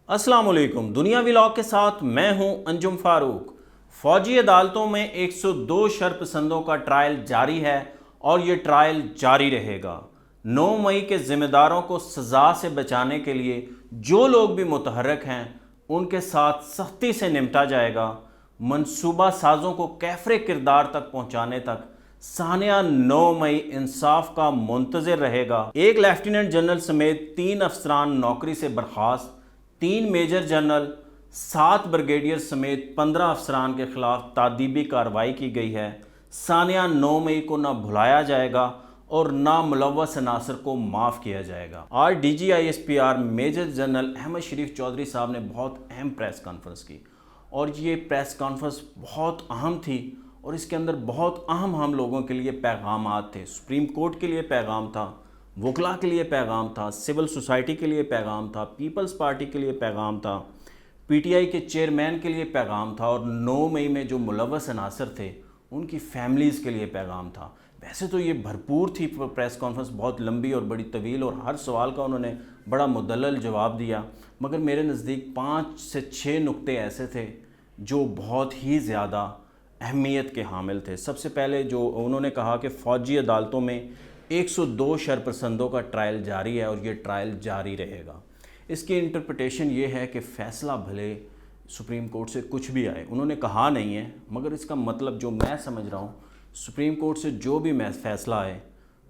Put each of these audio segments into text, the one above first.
अस्सलाम वालेकुम। दुनिया व्लॉग के साथ मैं हूं अंजुम फारूक। फौजी अदालतों में 102 शरपसंदों का ट्रायल जारी है और ये ट्रायल जारी रहेगा। 9 मई के ज़िम्मेदारों को सज़ा से बचाने के लिए जो लोग भी मुतहर्रिक हैं उनके साथ सख्ती से निपटा जाएगा। मनसूबा साजों को कैफरे किरदार तक पहुँचाने तक सानिया 9 मई इंसाफ का मुंतज़िर रहेगा। एक लेफ्टिनेंट जनरल समेत 3 अफसरान नौकरी से बर्खास्त, 3 मेजर जनरल, 7 ब्रिगेडियर समेत 15 अफसरान के खिलाफ तादीबी कार्रवाई की गई है। सानिया 9 मई को ना भुलाया जाएगा और ना मुलव्वस अनासर को माफ़ किया जाएगा। आज DGISPR मेजर जनरल अहमद शरीफ चौधरी साहब ने बहुत अहम प्रेस कॉन्फ्रेंस की और ये प्रेस कॉन्फ्रेंस बहुत अहम थी और इसके अंदर बहुत अहम हम लोगों के लिए पैगामात थे। सुप्रीम कोर्ट के लिए पैगाम था, वकला के लिए पैगाम था, सिविल सोसाइटी के लिए पैगाम था, पीपल्स पार्टी के लिए पैगाम था, PTI के चेयरमैन के लिए पैगाम था और 9 मई में जो मुलव्वस अनासर थे उनकी फैमिलीज़ के लिए पैगाम था। वैसे तो ये भरपूर थी प्रेस कॉन्फ्रेंस, बहुत लंबी और बड़ी तवील और हर सवाल का उन्होंने बड़ा मुदल्लल जवाब दिया, मगर मेरे नज़दीक 5 से 6 नुक्ते ऐसे थे जो बहुत ही ज़्यादा अहमियत के हामिल थे। सबसे पहले जो उन्होंने कहा कि फ़ौजी अदालतों में 102 शरपसंदों का ट्रायल जारी है और ये ट्रायल जारी रहेगा। इसकी इंटरप्रिटेशन ये है कि फ़ैसला भले सुप्रीम कोर्ट से कुछ भी आए, उन्होंने कहा नहीं है, मगर इसका मतलब जो मैं समझ रहा हूँ सुप्रीम कोर्ट से जो भी फ़ैसला आए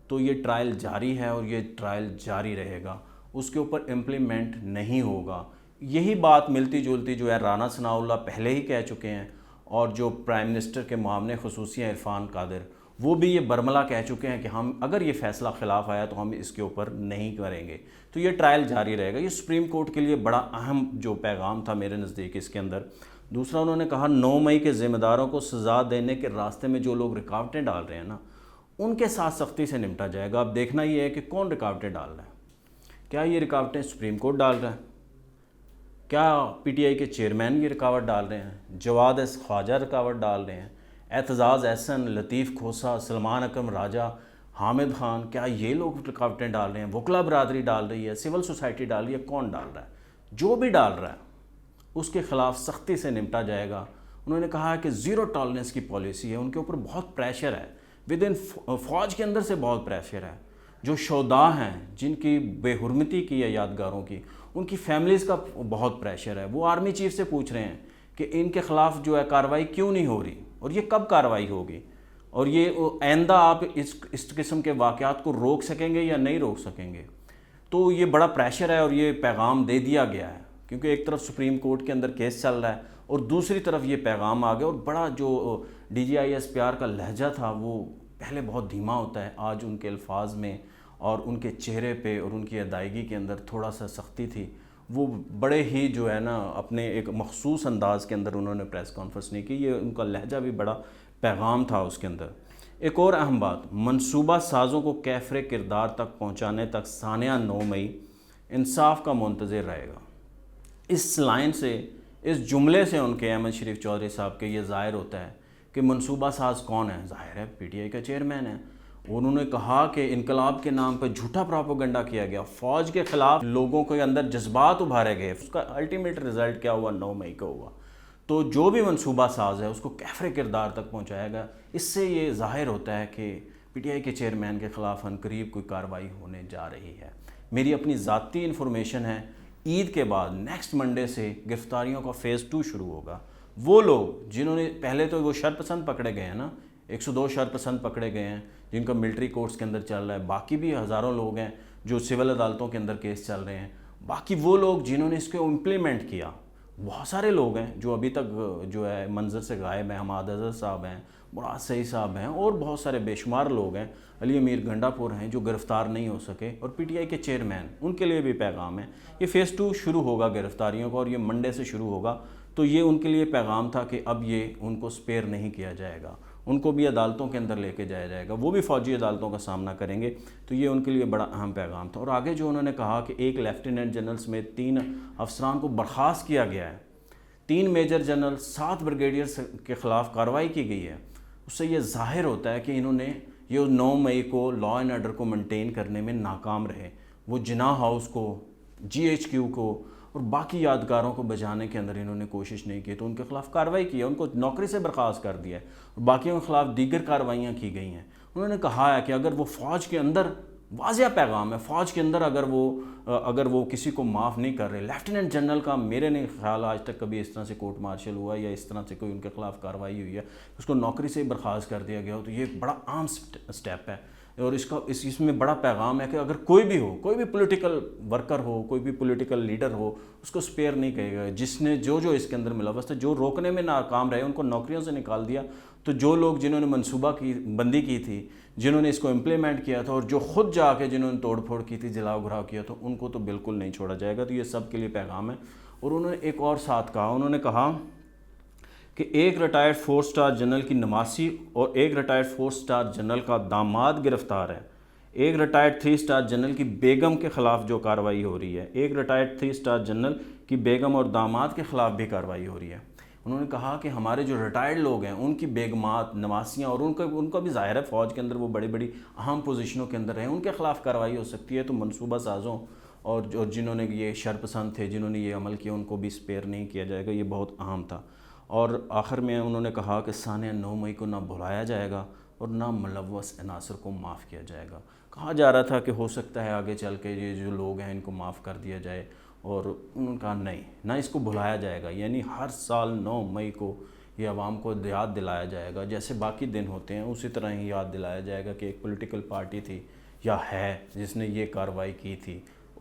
तो ये ट्रायल जारी है और ये ट्रायल जारी रहेगा, उसके ऊपर इम्प्लीमेंट नहीं होगा। यही बात मिलती जुलती जो है राना सनाउल्लाह पहले ही कह चुके हैं और जो प्राइम मिनिस्टर के मामले खुसूसी हैं इरफान कादिर, वो भी ये बरमला कह चुके हैं कि हम अगर ये फ़ैसला ख़िलाफ़ आया तो हम इसके ऊपर नहीं करेंगे। तो ये ट्रायल जारी रहेगा। ये सुप्रीम कोर्ट के लिए बड़ा अहम जो पैगाम था मेरे नज़दीक इसके अंदर। दूसरा उन्होंने कहा 9 मई के ज़िम्मेदारों को सज़ा देने के रास्ते में जो लोग रुकावटें डाल रहे हैं ना, उनके साथ सख्ती से निपटा जाएगा। अब देखना ये है कि कौन रुकावटें डाल रहा है। क्या ये रुकावटें सुप्रीम कोर्ट डाल रहा है? क्या PTI के चेयरमैन ये रुकावट डाल रहे हैं? जवाद ख्वाजा रुकावट डाल रहे हैं? एतजाज़ एहसन, लतीफ़ खोसा, सलमान अकरम राजा, हामिद खान, क्या ये लोग रुकावटें डाल रहे हैं? वकला बरादरी डाल रही है, सिविल सोसाइटी डाल रही है? कौन डाल रहा है? जो भी डाल रहा है उसके ख़िलाफ़ सख्ती से निपटा जाएगा। उन्होंने कहा है कि ज़ीरो टॉलरेंस की पॉलिसी है, उनके ऊपर बहुत प्रेशर है, विद इन फ़ौज के अंदर से बहुत प्रेशर है। जो शोदा हैं जिनकी बेहुरमती की है यादगारों की, उनकी फैमिलीज़ का बहुत प्रेशर है। वो आर्मी चीफ से पूछ रहे हैं कि इनके ख़िलाफ़ जो है कार्रवाई क्यों नहीं हो रही और ये कब कार्रवाई होगी और ये आइंदा आप इस किस्म के वाक़यात को रोक सकेंगे या नहीं रोक सकेंगे। तो ये बड़ा प्रेशर है और ये पैगाम दे दिया गया है, क्योंकि एक तरफ सुप्रीम कोर्ट के अंदर केस चल रहा है और दूसरी तरफ ये पैगाम आ गया। और बड़ा जो DGISPR का लहजा था वो पहले बहुत धीमा होता है, आज उनके अल्फाज में और उनके चेहरे पे और उनकी अदायगी के अंदर थोड़ा सा सख्ती थी। वो बड़े ही जो है ना अपने एक मखसूस अंदाज़ के अंदर उन्होंने प्रेस कॉन्फ्रेंस नहीं की। ये उनका लहजा भी बड़ा पैगाम था उसके अंदर। एक और अहम बात, मनसूबा साज़ों को कैफरे किरदार तक पहुँचाने तक सानिया 9 मई इंसाफ का मुंतज़िर रहेगा। इस लाइन से, इस जुमले से उनके अहमद शरीफ चौधरी साहब के ये ज़ाहिर होता है कि मनसूबा साज कौन है। ज़ाहिर है PTI का चेयरमैन है। उन्होंने कहा कि इनकलाब के नाम पर झूठा प्रोपेगेंडा किया गया, फ़ौज के ख़िलाफ़ लोगों के अंदर जज्बात उभारे गए, उसका अल्टीमेट रिज़ल्ट क्या हुआ? 9 मई को हुआ। तो जो भी मनसूबा साज है उसको कैफरे किरदार तक पहुँचाएगा। इससे ये ज़ाहिर होता है कि PTI के चेयरमैन के ख़िलाफ़ अनकरीब कोई कार्रवाई होने जा रही है। मेरी अपनी ज़ाती इन्फॉर्मेशन है, ईद के बाद नेक्स्ट मंडे से गिरफ्तारियों का फ़ेज़ 2 शुरू होगा। वो लोग जिन्होंने पहले तो वो शरपसंद पकड़े गए हैं ना, 102 शरपसंद पकड़े गए हैं जिनका मिलिट्री कोर्ट्स के अंदर चल रहा है, बाकी भी हज़ारों लोग हैं जो सिविल अदालतों के अंदर केस चल रहे हैं, बाकी वो लोग जिन्होंने इसको इम्प्लीमेंट किया, बहुत सारे लोग हैं जो अभी तक जो है मंजर से गायब हैं। हमाद अज़हर साहब हैं, मुराद सही साहब हैं और बहुत सारे बेशुमार लोग हैं, अली अमीर गंडापुर हैं जो गिरफ़्तार नहीं हो सके, और PTI के चेयरमैन, उनके लिए भी पैगाम है। ये फ़ेज़ 2 शुरू होगा गिरफ़्तारियों का और ये मंडे से शुरू होगा। तो ये उनके लिए पैगाम था कि अब ये उनको स्पेयर नहीं किया जाएगा, उनको भी अदालतों के अंदर लेके जाया जाएगा, वो भी फ़ौजी अदालतों का सामना करेंगे। तो ये उनके लिए बड़ा अहम पैगाम था। और आगे जो उन्होंने कहा कि एक लेफ्टिनेंट जनरल समेत 3 अफसरान को बर्खास्त किया गया है, 3 मेजर जनरल, 7 ब्रिगेडियर के ख़िलाफ़ कार्रवाई की गई है, उससे ये ज़ाहिर होता है कि इन्होंने ये 9 मई को लॉ एंड ऑर्डर को मेंटेन करने में नाकाम रहे। वो जिना हाउस को, GHQ को اور باقی یادگاروں کو بچانے کے اندر انہوں نے کوشش نہیں کی تو ان کے خلاف کارروائی کی ہے، ان کو نوکری سے برخاست کر دیا ہے اور باقیوں کے خلاف دیگر کارروائیاں کی گئی ہیں۔ انہوں نے کہا ہے کہ اگر وہ فوج کے اندر، واضح پیغام ہے، فوج کے اندر اگر وہ کسی کو معاف نہیں کر رہے، لیفٹیننٹ جنرل کا میرے نہیں خیال آج تک کبھی اس طرح سے کورٹ مارشل ہوا یا اس طرح سے کوئی ان کے خلاف کارروائی ہوئی ہے، اس کو نوکری سے برخاست کر دیا گیا ہو، تو یہ ایک بڑا عام سٹیپ ہے اور اس میں بڑا پیغام ہے کہ اگر کوئی بھی پولیٹیکل ورکر ہو، کوئی بھی پولیٹیکل لیڈر ہو، اس کو سپیئر نہیں کہے گا۔ جس نے جو اس کے اندر ملوث تھا، جو روکنے میں ناکام رہے، ان کو نوکریوں سے نکال دیا، تو جو لوگ جنہوں نے منصوبہ کی بندی کی تھی، جنہوں نے اس کو امپلیمنٹ کیا تھا اور جو خود جا کے جنہوں نے توڑ پھوڑ کی تھی، جلاؤ گھراؤ کیا تھا، ان کو تو بالکل نہیں چھوڑا جائے گا۔ تو یہ سب کے لیے پیغام ہے۔ اور انہوں نے ایک اور ساتھ کہا، انہوں نے کہا کہ ایک ریٹائرڈ 4 سٹار جنرل کی نماسی اور ایک ریٹائرڈ 4 سٹار جنرل کا داماد گرفتار ہے، ایک ریٹائرڈ 3 سٹار جنرل کی بیگم کے خلاف جو کارروائی ہو رہی ہے، ایک ریٹائرڈ 3 سٹار جنرل کی بیگم اور داماد کے خلاف بھی کارروائی ہو رہی ہے۔ انہوں نے کہا کہ ہمارے جو ریٹائرڈ لوگ ہیں، ان کی بیگمات، نواسیاں، اور ان کا بھی ظاہر ہے فوج کے اندر وہ بڑی بڑی اہم پوزیشنوں کے اندر ہیں، ان کے خلاف کارروائی ہو سکتی ہے، تو منصوبہ سازوں اور جنہوں نے یہ شرپسند تھے، جنہوں نے یہ عمل کیا، ان کو بھی سپیئر نہیں کیا جائے گا۔ یہ بہت اہم تھا۔ اور آخر میں انہوں نے کہا کہ سانحہ 9 مئی کو نہ بھلایا جائے گا اور نہ ملوث عناصر کو معاف کیا جائے گا۔ کہا جا رہا تھا کہ ہو سکتا ہے آگے چل کے یہ جو لوگ ہیں ان کو معاف کر دیا جائے، اور انہوں نے کہا نہیں، نہ اس کو بھلایا جائے گا، یعنی ہر سال 9 مئی کو یہ عوام کو یاد دلایا جائے گا، جیسے باقی دن ہوتے ہیں اسی طرح ہی یاد دلایا جائے گا کہ ایک پولیٹیکل پارٹی تھی یا ہے جس نے یہ کارروائی کی تھی،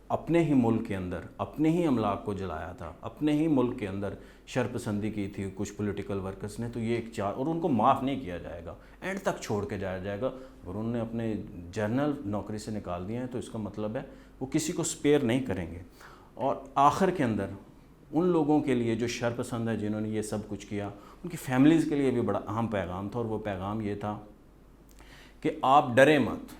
اپنے ہی ملک کے اندر اپنے ہی املاک کو جلایا تھا، اپنے ہی ملک کے اندر شرپسندی کی تھی کچھ پولیٹیکل ورکرز نے، تو یہ ایک اور ان کو معاف نہیں کیا جائے گا، اینڈ تک چھوڑ کے جایا جائے گا۔ اور انہوں نے اپنے جنرل نوکری سے نکال دیے ہیں، تو اس کا مطلب ہے وہ کسی کو سپیئر نہیں کریں گے۔ اور آخر کے اندر ان لوگوں کے لیے جو شرپسند ہے، جنہوں نے یہ سب کچھ کیا، ان کی فیملیز کے لیے بھی بڑا اہم پیغام تھا، اور وہ پیغام یہ تھا کہ آپ ڈریں مت۔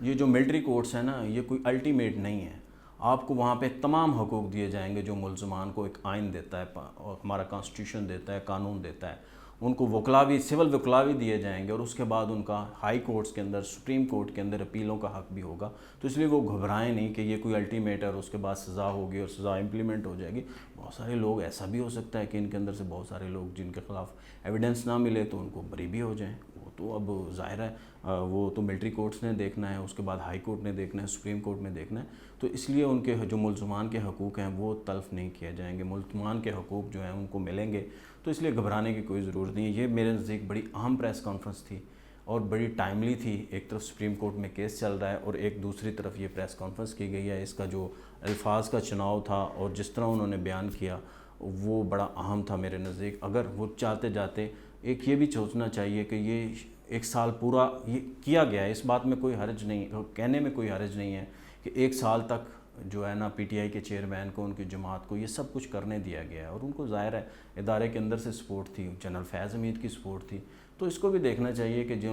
یہ جو ملٹری کورٹس ہیں نا، یہ کوئی الٹیمیٹ نہیں ہے، آپ کو وہاں پہ تمام حقوق دیے جائیں گے جو ملزمان کو ایک آئین دیتا ہے، اور ہمارا کانسٹیٹیوشن دیتا ہے، قانون دیتا ہے۔ ان کو وکلا بھی، سول وکلا بھی دیے جائیں گے، اور اس کے بعد ان کا ہائی کورٹس کے اندر، سپریم کورٹ کے اندر اپیلوں کا حق بھی ہوگا۔ تو اس لیے وہ گھبرائیں نہیں کہ یہ کوئی الٹیمیٹ ہے اور اس کے بعد سزا ہوگی اور سزا امپلیمنٹ ہو جائے گی۔ بہت سارے لوگ، ایسا بھی ہو سکتا ہے کہ ان کے اندر سے بہت سارے لوگ جن کے خلاف ایویڈنس نہ ملے تو ان کو بری بھی ہو جائیں، وہ تو اب ظاہر ہے، وہ تو ملٹری کورٹس نے دیکھنا ہے، اس کے بعد ہائی کورٹ نے دیکھنا ہے، سپریم کورٹ نے دیکھنا ہے۔ تو اس لیے ان کے جو ملزمان کے حقوق ہیں وہ تلف نہیں کیے جائیں گے، ملزمان کے حقوق جو ہیں ان کو ملیں گے، تو اس لیے گھبرانے کی کوئی ضرورت نہیں ہے۔ یہ میرے نزدیک بڑی اہم پریس کانفرنس تھی اور بڑی ٹائملی تھی۔ ایک طرف سپریم کورٹ میں کیس چل رہا ہے اور ایک دوسری طرف یہ پریس کانفرنس کی گئی ہے۔ اس کا جو الفاظ کا چناؤ تھا اور جس طرح انہوں نے بیان کیا وہ بڑا اہم تھا میرے نزدیک۔ اگر وہ چاہتے جاتے، ایک یہ بھی سوچنا چاہیے کہ یہ 1 سال پورا یہ کیا گیا ہے، اس بات میں کوئی حرج نہیں، کہنے میں کوئی حرج نہیں ہے کہ 1 سال تک جو ہے نا پی ٹی آئی کے چیئرمین کو، ان کی جماعت کو یہ سب کچھ کرنے دیا گیا ہے، اور ان کو ظاہر ہے ادارے کے اندر سے سپورٹ تھی، جنرل فیض حمید کی سپورٹ تھی۔ تو اس کو بھی دیکھنا چاہیے کہ جو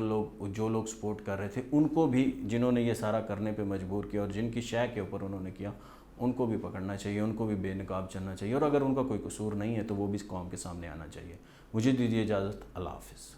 لوگ سپورٹ کر رہے تھے، ان کو بھی، جنہوں نے یہ سارا کرنے پہ مجبور کیا اور جن کی شے کے اوپر انہوں نے کیا، ان کو بھی پکڑنا چاہیے، ان کو بھی بے نقاب چلنا چاہیے، اور اگر ان کا کوئی قصور نہیں ہے تو وہ بھی اس قوم کے سامنے آنا چاہیے۔ مجھے دیجیے اجازت، اللہ حافظ۔